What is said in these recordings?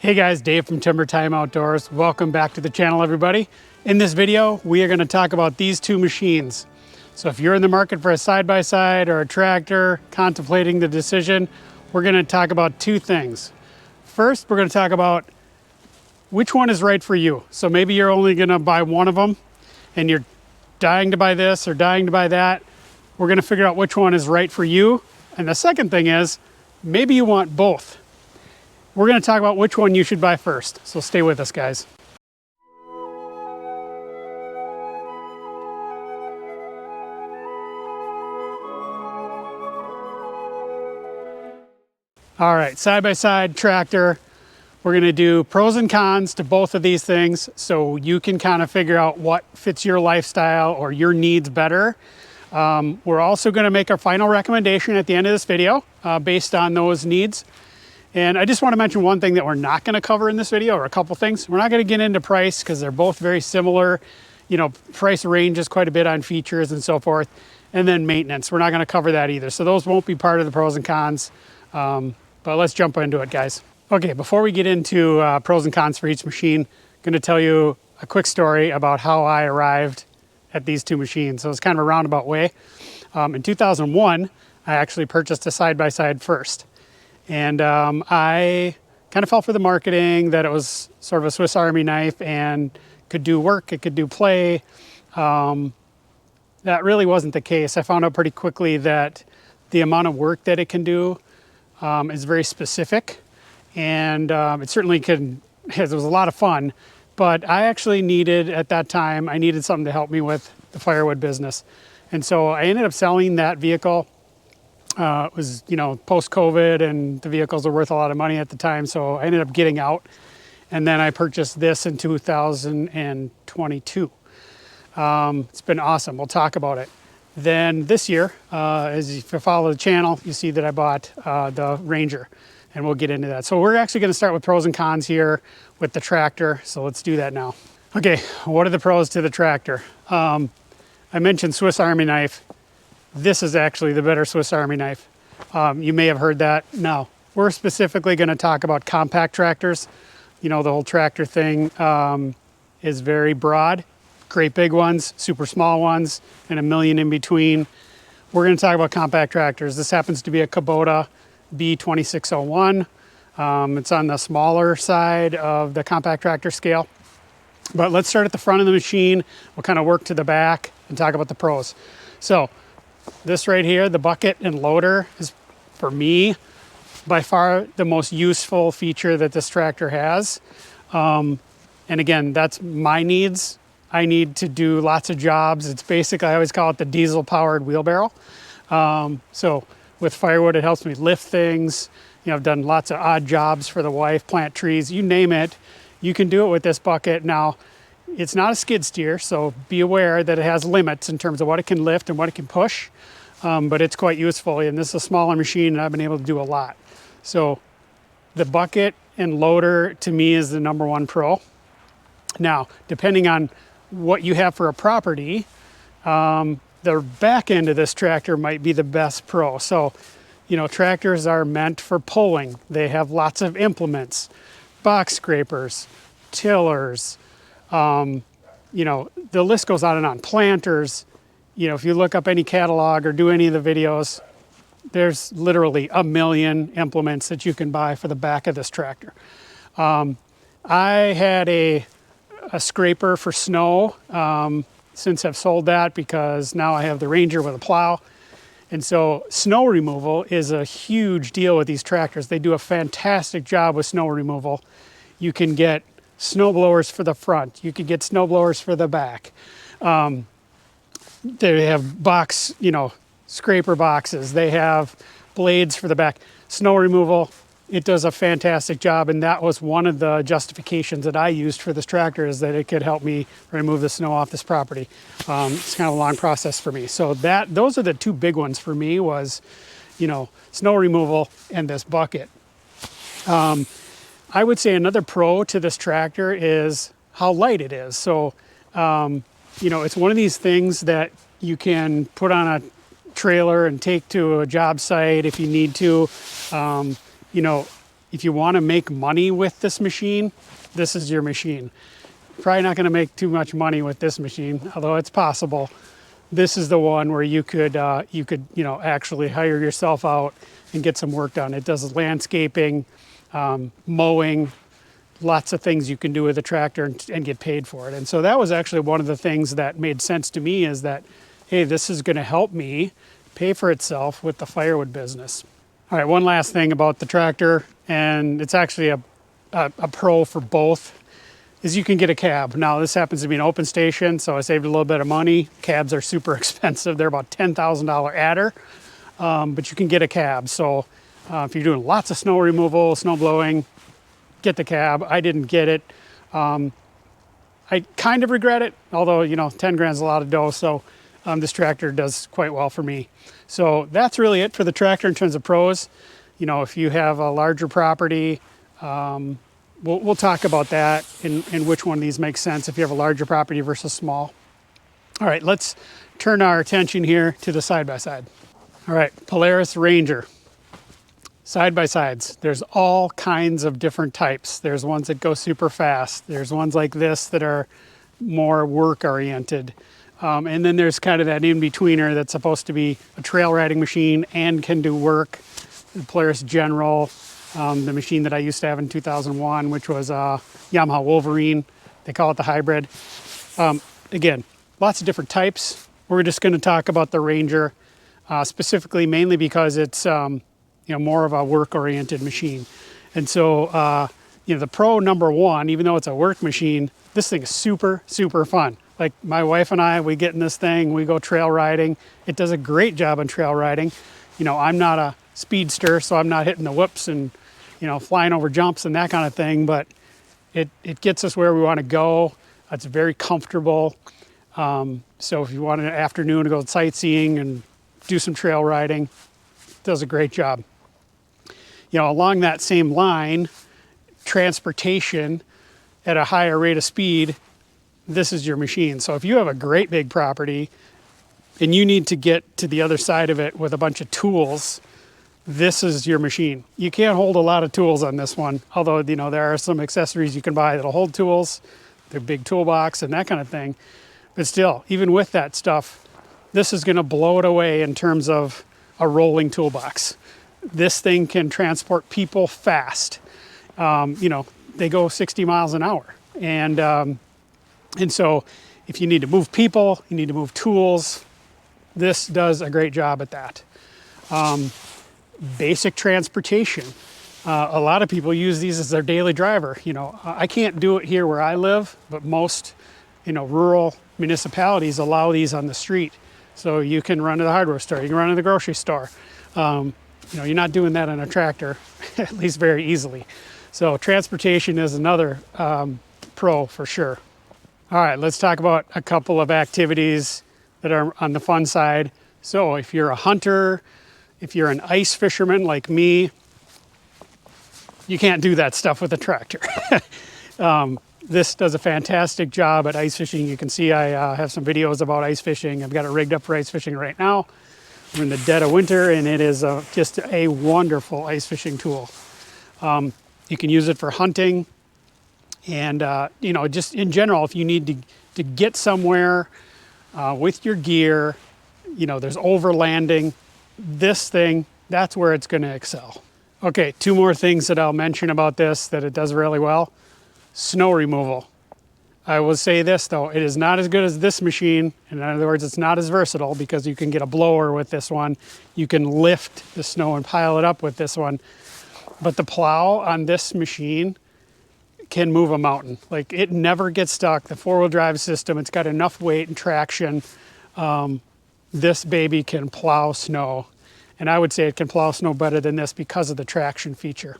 Hey guys, Dave from Timber Time Outdoors. Welcome back to the channel, everybody. In this video, we are going to talk about these two machines. So if you're in the market for a side-by-side or a tractor, contemplating the decision, we're going to talk about two things. First, we're going to talk about which one is right for you. So maybe you're only going to buy one of them and you're dying to buy this or dying to buy that. We're going to figure out which one is right for you. And the second thing is, maybe you want both. We're going to talk about which one you should buy first, so stay with us, guys. All right, side-by-side tractor. We're going to do pros and cons to both of these things so you can kind of figure out what fits your lifestyle or your needs better. We're also going to make our final recommendation at the end of this video based on those needs. And I just want to mention one thing that we're not going to cover in this video, or a couple things. We're not going to get into price because they're both very similar. You know, price ranges quite a bit on features and so forth. And then maintenance, we're not going to cover that either. So those won't be part of the pros and cons. But let's jump into it, guys. Okay, before we get into pros and cons for each machine, I'm going to tell you a quick story about how I arrived at these two machines. So it's kind of a roundabout way. In 2001, I actually purchased a side-by-side first. And I kind of fell for the marketing that it was sort of a Swiss Army knife and could do work, it could do play. That really wasn't the case. I found out pretty quickly that the amount of work that it can do is very specific. And it certainly can, it was a lot of fun. But I actually needed, at that time, I needed something to help me with the firewood business. And so I ended up selling that vehicle. It was, you know, post-COVID, and the vehicles were worth a lot of money at the time, so I ended up getting out. And then I purchased this in 2022. It's been awesome. We'll talk about it. Then this year, as you follow the channel, you see that I bought the Ranger, and we'll get into that. So we're actually going to start with pros and cons here with the tractor, so let's do that now. Okay, what are the pros to the tractor? I mentioned Swiss Army knife. This is actually the better Swiss Army knife. You may have heard that. No, we're specifically going to talk about compact tractors. You know, the whole tractor thing is very broad. Great big ones, super small ones, and a million in between. We're going to talk about compact tractors. This happens to be a Kubota B2601. It's on the smaller side of the compact tractor scale. But let's start at the front of the machine. We'll kind of work to the back and talk about the pros. So this right here, the bucket and loader, is, for me, by far the most useful feature that this tractor has. And again, that's my needs. I need to do lots of jobs. It's basically, I always call it the diesel-powered wheelbarrow. So with firewood, it helps me lift things. You know, I've done lots of odd jobs for the wife, plant trees, you name it. You can do it with this bucket. Now, it's not a skid steer, so be aware that it has limits in terms of what it can lift and what it can push, but it's quite useful. And this is a smaller machine, and I've been able to do a lot. So the bucket and loader, to me, is the number one pro. Now, depending on what you have for a property, the back end of this tractor might be the best pro. So, you know, tractors are meant for pulling. They have lots of implements, box scrapers, tillers, you know, the list goes on and on. Planters, you know, if you look up any catalog or do any of the videos, there's literally a million implements that you can buy for the back of this tractor. I had a scraper for snow, since I've sold that because now I have the Ranger with a plow. And so snow removal is a huge deal with these tractors. They do a fantastic job with snow removal. You can get snow blowers for the front. You could get snow blowers for the back. They have box, you know, scraper boxes. They have blades for the back. Snow removal, it does a fantastic job. And that was one of the justifications that I used for this tractor, is that it could help me remove the snow off this property. It's kind of a long process for me. So those are the two big ones for me, was, you know, snow removal and this bucket. I would say another pro to this tractor is how light it is. So, you know, it's one of these things that you can put on a trailer and take to a job site if you need to. You know, if you want to make money with this machine, this is your machine. Probably not going to make too much money with this machine, although it's possible. This is the one where you could actually hire yourself out and get some work done. It does landscaping, mowing, lots of things you can do with a tractor and get paid for it. And so that was actually one of the things that made sense to me, is that, hey, this is going to help me pay for itself with the firewood business. All right, one last thing about the tractor, and it's actually a pro for both, is you can get a cab. Now this happens to be an open station, so I saved a little bit of money. Cabs are super expensive. They're about $10,000 adder, but you can get a cab. So if you're doing lots of snow removal, snow blowing, get the cab. I didn't get it. I kind of regret it, although 10 grand is a lot of dough, so this tractor does quite well for me. So that's really it for the tractor in terms of pros. If you have a larger property, we'll talk about that and which one of these makes sense if you have a larger property versus small. All right, let's turn our attention here to the side-by-side. All right, Polaris Ranger. Side-by-sides, there's all kinds of different types. There's ones that go super fast. There's ones like this that are more work-oriented. And then there's kind of that in-betweener that's supposed to be a trail riding machine and can do work. The Polaris General, the machine that I used to have in 2001, which was Yamaha Wolverine. They call it the hybrid. Again, lots of different types. We're just going to talk about the Ranger specifically, mainly because it's more of a work-oriented machine. And so, the Pro number one, even though it's a work machine, this thing is super, super fun. Like my wife and I, we get in this thing, we go trail riding. It does a great job on trail riding. I'm not a speedster, so I'm not hitting the whoops and, flying over jumps and that kind of thing, but it gets us where we want to go. It's very comfortable. So if you want an afternoon to go sightseeing and do some trail riding, it does a great job. Along that same line, transportation at a higher rate of speed, this is your machine. So if you have a great big property and you need to get to the other side of it with a bunch of tools, this is your machine. You can't hold a lot of tools on this one, although there are some accessories you can buy that'll hold tools, the big toolbox and that kind of thing. But still, even with that stuff, this is going to blow it away in terms of a rolling toolbox. This thing can transport people fast. They go 60 miles an hour. And so if you need to move people, you need to move tools, this does a great job at that. Basic transportation. A lot of people use these as their daily driver. I can't do it here where I live, but most, rural municipalities allow these on the street. So you can run to the hardware store, you can run to the grocery store. You're not doing that on a tractor, at least very easily. So transportation is another pro for sure. All right, let's talk about a couple of activities that are on the fun side. So if you're a hunter, if you're an ice fisherman like me, you can't do that stuff with a tractor. This does a fantastic job at ice fishing. You can see I have some videos about ice fishing. I've got it rigged up for ice fishing right now. We're in the dead of winter, and it is just a wonderful ice fishing tool. You can use it for hunting, and just in general, if you need to get somewhere with your gear, there's overlanding. This thing, that's where it's going to excel. Okay, two more things that I'll mention about this that it does really well. Snow removal. I will say this though, it is not as good as this machine. In other words, it's not as versatile because you can get a blower with this one. You can lift the snow and pile it up with this one. But the plow on this machine can move a mountain. Like, it never gets stuck. The four-wheel drive system, it's got enough weight and traction. This baby can plow snow. And I would say it can plow snow better than this because of the traction feature.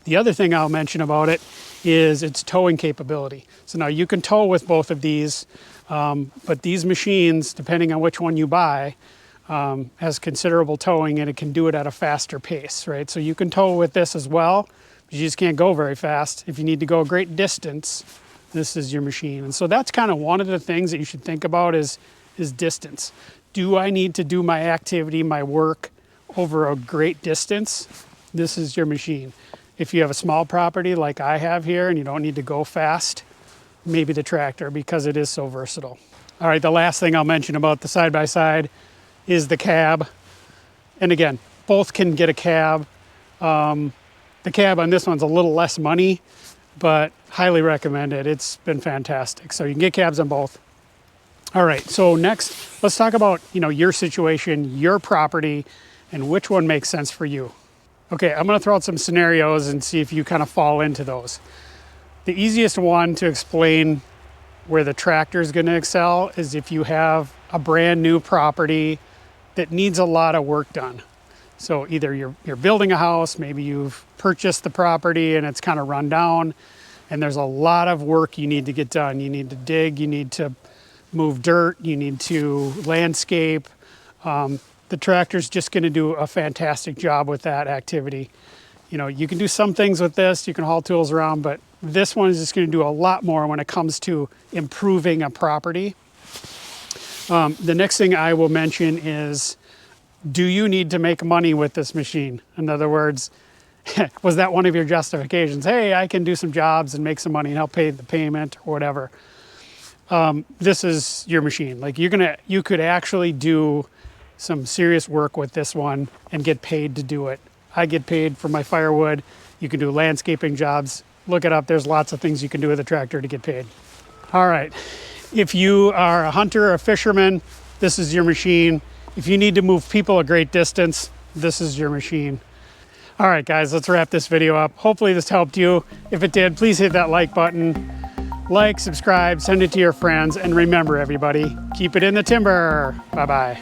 The other thing I'll mention about it is its towing capability. So now you can tow with both of these, but these machines, depending on which one you buy, has considerable towing, and it can do it at a faster pace, right? So you can tow with this as well, but you just can't go very fast. If you need to go a great distance, this is your machine. And so that's kind of one of the things that you should think about is distance. Do I need to do my activity, my work, over a great distance? this is your machine. If you have a small property like I have here and you don't need to go fast, maybe the tractor, because it is so versatile. All right, the last thing I'll mention about the side-by-side is the cab. And again, both can get a cab. The cab on this one's a little less money, but highly recommend it. It's been fantastic. So you can get cabs on both. All right, so next, let's talk about, your situation, your property, and which one makes sense for you. Okay, I'm gonna throw out some scenarios and see if you kind of fall into those. The easiest one to explain where the tractor is gonna excel is if you have a brand new property that needs a lot of work done. So either you're building a house, maybe you've purchased the property and it's kind of run down, and there's a lot of work you need to get done. You need to dig, you need to move dirt, you need to landscape. The tractor's just gonna do a fantastic job with that activity. You can do some things with this, you can haul tools around, but this one is just gonna do a lot more when it comes to improving a property. The next thing I will mention is, do you need to make money with this machine? In other words, was that one of your justifications? Hey, I can do some jobs and make some money and help pay the payment or whatever. This is your machine. Like you could actually do some serious work with this one and get paid to do it. I get paid for my firewood. You can do landscaping jobs. Look it up. There's lots of things you can do with a tractor to get paid. All right. If you are a hunter or a fisherman, this is your machine. If you need to move people a great distance, this is your machine. All right, guys, let's wrap this video up. Hopefully this helped you. If it did, please hit that like button. Like, subscribe, send it to your friends, and remember, everybody, keep it in the timber. Bye-bye.